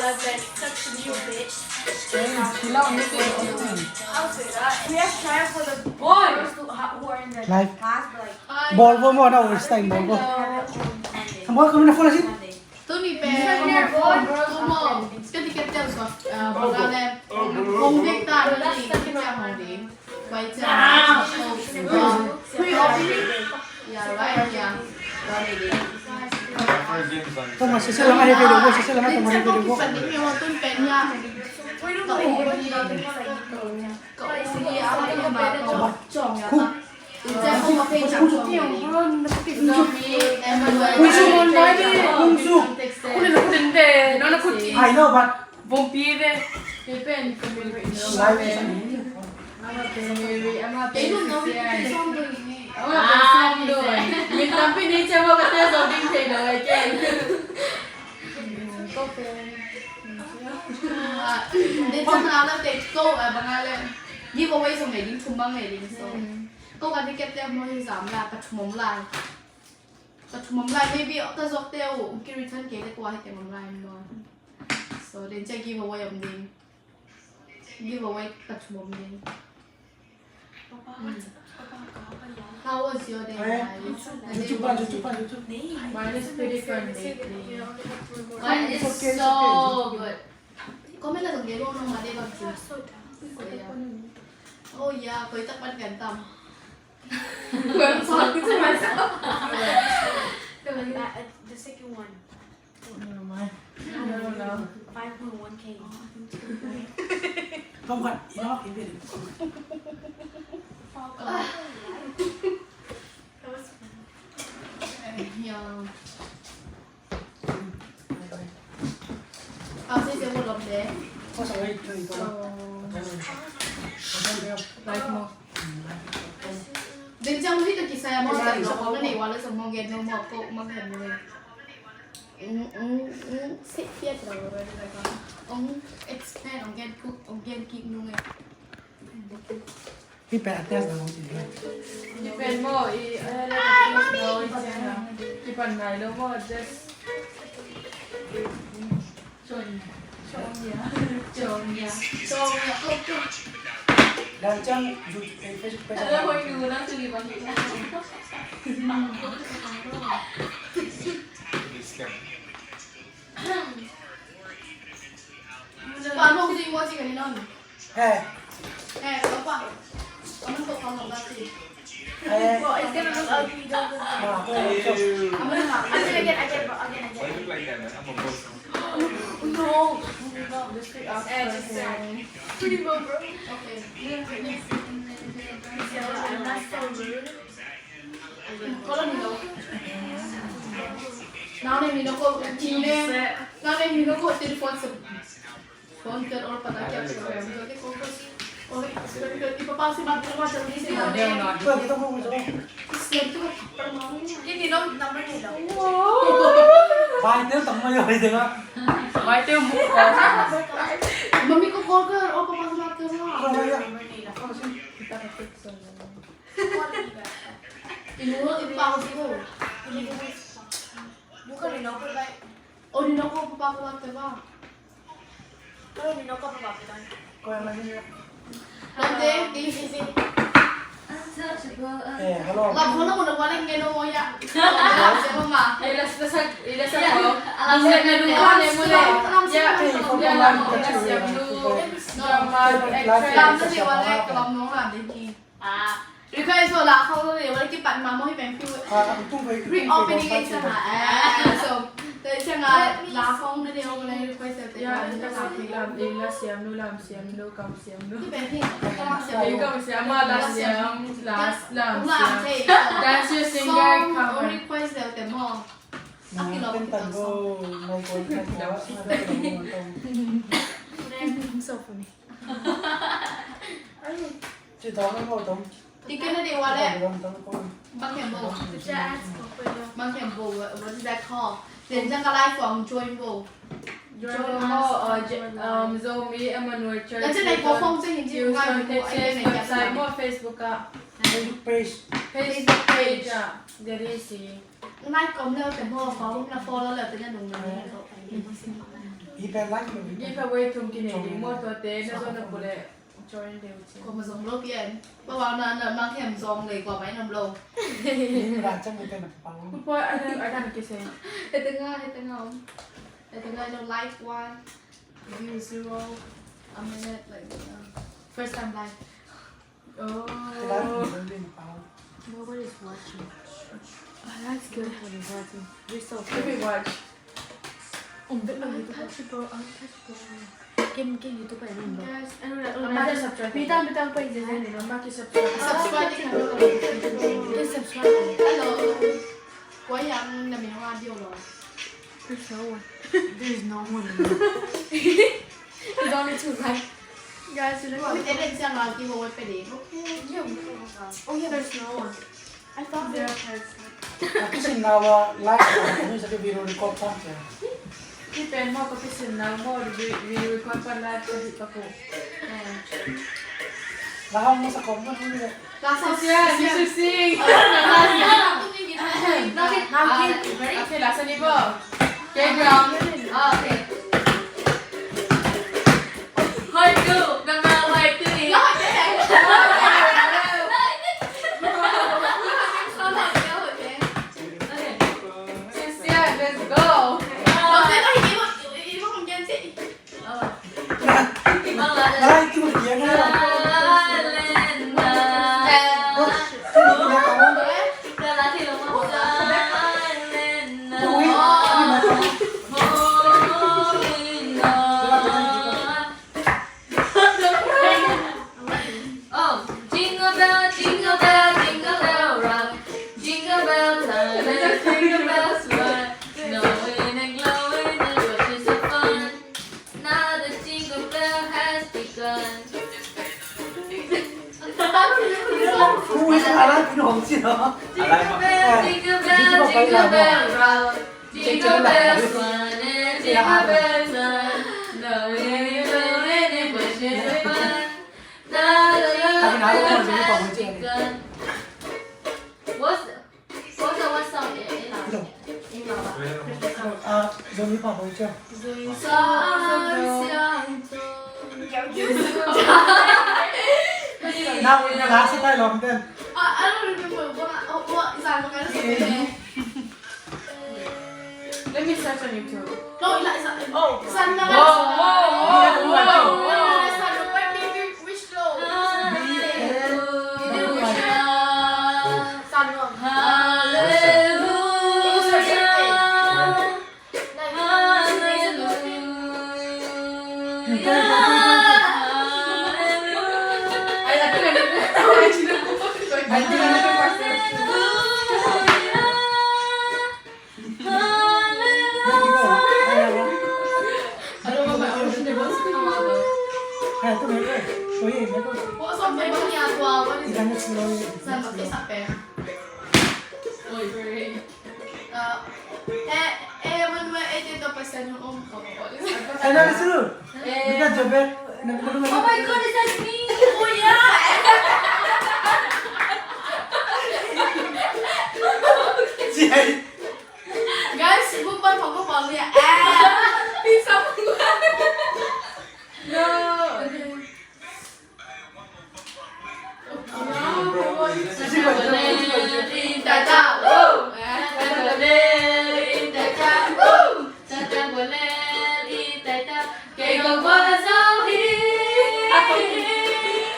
like that. Such a new bitch. She loves me. I'll say that. We have time for the girls who are in the class, but like. Ball mo na waste time ball mo. Kamu kami na full asin. Tuni pe. Tumo. Sekali kita usah. Bukan Hongdek tak ada ni. Kita Hongdek. Baca. Ya, right ya. Tama sisa lang ay video ko, sisa lang ay video ko. Penting yang waktu pennya. Kau ini apa yang bawa cong ya tak? Saya mau pakai cong yang Zomi, Kunsu mon mai di, kunsu. Kunin ako din de, nana kuti. I know but Bompi de. Depend community. Pero no nhưng tapi ni coba kata zombie thega kan. Dia jangan ada teksto bangalan. Giveaway xong này đi thùng băng này đi xong. Câu cái ticket tiêu nó như giảm là bắt mồm lại. Bắt mồm lại maybe ta dọc tiêu cái return cái qua hết mồm lại mà. So đến chơi giveaway ông đi. Giveaway bắt mồm đi. How was your day? YouTube. Mine is pretty fun lately. Mine is so good. Có mấy lần ghé luôn mà đi bằng gì? Oh yeah, với tập ban gần tầm. Quên sao cứ cho myself. The second one. No. 5.1K. không phải nó cái việc. Yeah. Sẽ một lần đấy. Có sao đây? Like mo. Đến trong khi tôi saya mau tadi lo cái này walau semua gen no mau kok mau hem ni. Sit here rồi ông expand ông gen cook ông gen keep nu nghe. พี่แปะแตสนะน้องจริง Depend mo I like to know it's na. Ipan na lo mo just Chong ya. dan cang Facebook Alam mo yung unang tulipan kita. Paano ko din mo si kanina no? eh Apa? Kamu kok kamu enggak sih? Well, it's gonna look ugly. Kamu enggak. Again. Why you look like that, man? I'm a boss. No. Just pick up Pretty well, bro. Okay. I'm not so rude. Kalau Mino. Now ni Mino ko chile. Now ni Mino ko telepon sa phone कर और पता क्या कर रहा है मुझे call कर और इस पापा से बात करवा जल्दी से They are not. Well, kita mau macam इसलिए तो थप्पड़ मारूंगा ये तीनों नंबर ले लो. Pai tu tak mau yang itu kan? Mai teo mu. Mummy को कॉल कर और पापा से बात करवा Kalau yang Kita ka fix on. इन्हों पापा से को Bukan Nino ko ba? और इन्हों को पापा को बात करवा Pero Nino ko pa ba kita? kau yang lagi ni. nanti ini Hello. lah kau nak mau balik ngeno mo ya siapa mah Ilas ako. Ang na duwa ni mo le. Ya, ya lang ko na siya blue. Normal extra. làm cái gì mà lại làm nó làm đến gì rồi cái số là không có gì mà cái bạn mà mỗi bạn phiêu Aku pun ring opening cái sao hả so tới chẳng là không nó đều lên quay sẽ tới Ya, kita kapilam ilas siam no kam siam no. cái bạn thì các bạn sẽ Ay kam siam malas siam last lam cũng làm siam. thế Dancer singer song cover. only quay sẽ tới mò Aku tentang go mau kau so funny Chị tahu kan kau tahu? thì cái nó đều qua đấy Tahu kau. băng kèm bồ Just băng kèm bồ what is that called then chẳng có live from join bồ Join mo Zomi Emmanuel Church. là trên này có phong trên hình chữ ngoài User của anh text này website mo Facebook ka. Facebook page. Facebook page ah. Dari si. Mai có nêu cái mô phóng là follow là tự nhiên đúng rồi ipen like no Di phawk tum kin ni mo to te na zo na pule join deu chi คนมาส่งโลกเปลี่ยนเมื่อวานนั้นบางแคมซองเลยกว่าไหมน้ำโล ra chang mi pen pa ku po ada ki se เฮตังไง don't like one view 0 a minute like first time live oh ra mi pa Nobody's watching. that's good Nobody's watching. We're so let me watch untouchable. Game YouTube pa yun ba? guys ano na maki subscribe bitang pa i-din ni no maki subscribe subscribe din kami Please subscribe. hello ว่ายังจะมีว่าเดียวหรอ There's no one. There's no one. There's only two right guys you ว่า know ไม่ได้เล่นเสียงเราที่วงไว้ไปเด็ก Oh yeah, there's no one. I thought there kasi nawa like no sa video record pa siyaที่เป็นหม้อกับพิเศษนะหม้อรีวิวความปันไลฟ์ก็หิบปะกู lahang mo sa comment mo nila ลาซาเซีย you should sing ลาเซียต้องมีกินอะไรต้องกินokay last niveau playground โอเคเฮ้ยดูดังมาไว้ตื่นอีกแล้วเจ๊let's go เราเจ๊ต้องอีกพวกผมเย็นสิ ay tu dia na Ui, ala pinong sino? Jingle bell, jingle bell rock. Jingle bells one and jingle bells one. Knowing you know any bushes of fun. What's the what song in love? Zomi pa boy siya. Na nasa tayo long din. I don't remember what is that? let me search on YouTube No, it's not. oh It's not. Which flow? Kaya ito meron. Uy, meron. What song may ginagawa? What is Ilan it? na slow Saan mag-isape? Oy, great. Man may 82% yung ko. Ay, nalisalo. Hindi ka, Jobe. Oh my God, is that me? Oh yeah! Jay. Guys, bukan PauBawi ya. Bisa No.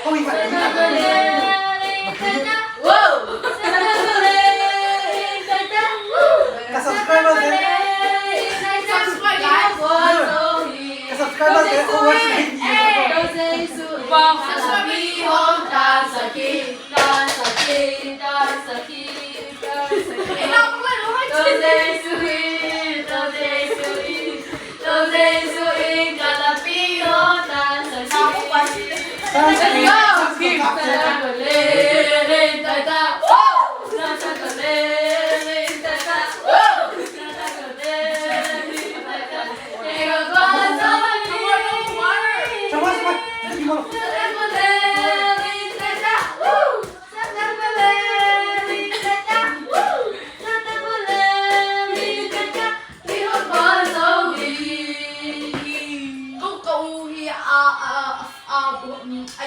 Oh, iba. Ka-subscribe ba din? Ka-subscribe ba din? Oh, what's the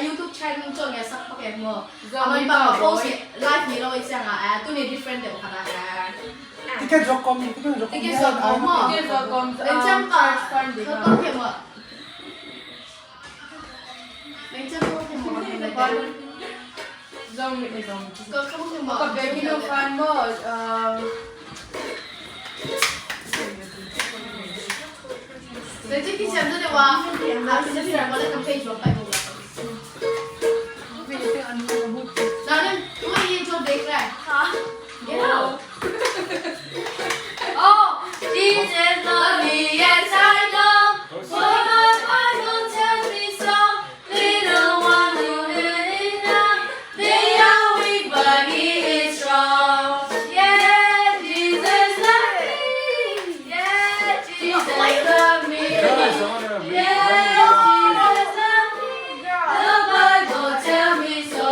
YouTube channel 做嘅sắc bắc em mơ. Mình bảo post live gì đâu xem à, tôi này different đều khá là. Ticket.com, ticket.com. Ticket.com mơ. Ticket.com. Bên trong cảเขาต้องเขียนว่าbên trongเขาเขียนว่าอะไรบ้าง Zomi is on. ก็เขาเขียนว่า Kapag Filipino fan mo, Nên chứ khi xem tôi đều vào thì sẽ xem vào cái page của bạn của Đó nên tôi yên cho đẹp này. Get out. Oh, Jesus love me, yes I know. For my Bible tells me so. Little one who is enough. They are weak, but He is strong. Yeah, Jesus love me. Yeah, Jesus love me. Yeah, Jesus love me. The Bible tells me so.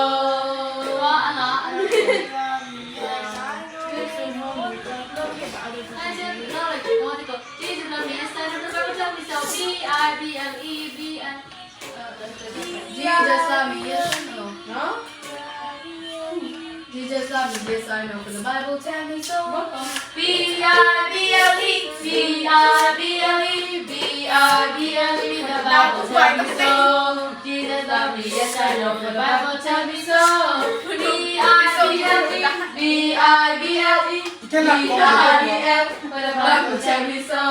Jesus love me, yes I know. The Bible tells me so. B-I-B-L-E-B-L. Jesus love me, yes I know. no? Jesus love me, yes I know. For the Bible tells me so. B-I-B-L-E, B-I-B-L-E, B-I-B-L-E, the Bible tells me so. Jesus love me, yes I know, for the Bible tells me so. B-I-B-L-E, B-I-B-L-E, B-I-B-L, for the Bible tells me so.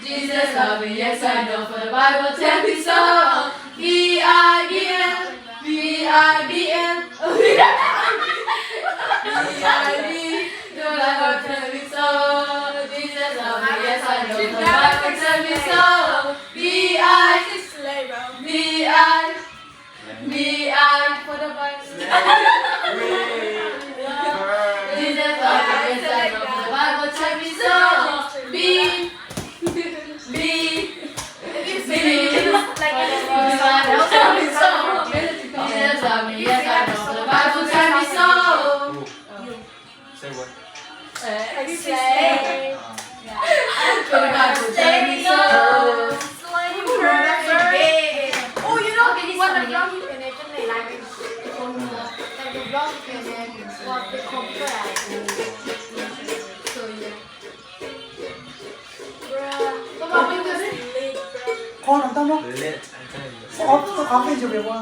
Jesus love me, yes I know, for the Bible tells me so. B-I-B-L, B-I-B-L, B-I-B, the Bible tells me so. Jesus love me, yes I know, the Bible tells me so. B-I, B-I, B-I, for the Bible. Jesus love me, yes I know, the Bible tells me so. B, B, B, like the Bible tells me so. Jesus love me, yes I know, the Bible tells me so. Say what? Say. For the Bible tells me so. Oh, you know what the vlog you can actually like the vlog you can what the compare. So yeah. Con làm tao nó. Let. Có cái gì vậy qua?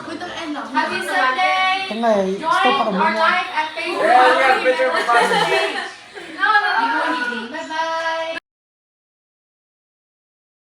With the end of Happy Sunday. Cái này Join stop our ở mình. live at Facebook. Yeah, we got a picture of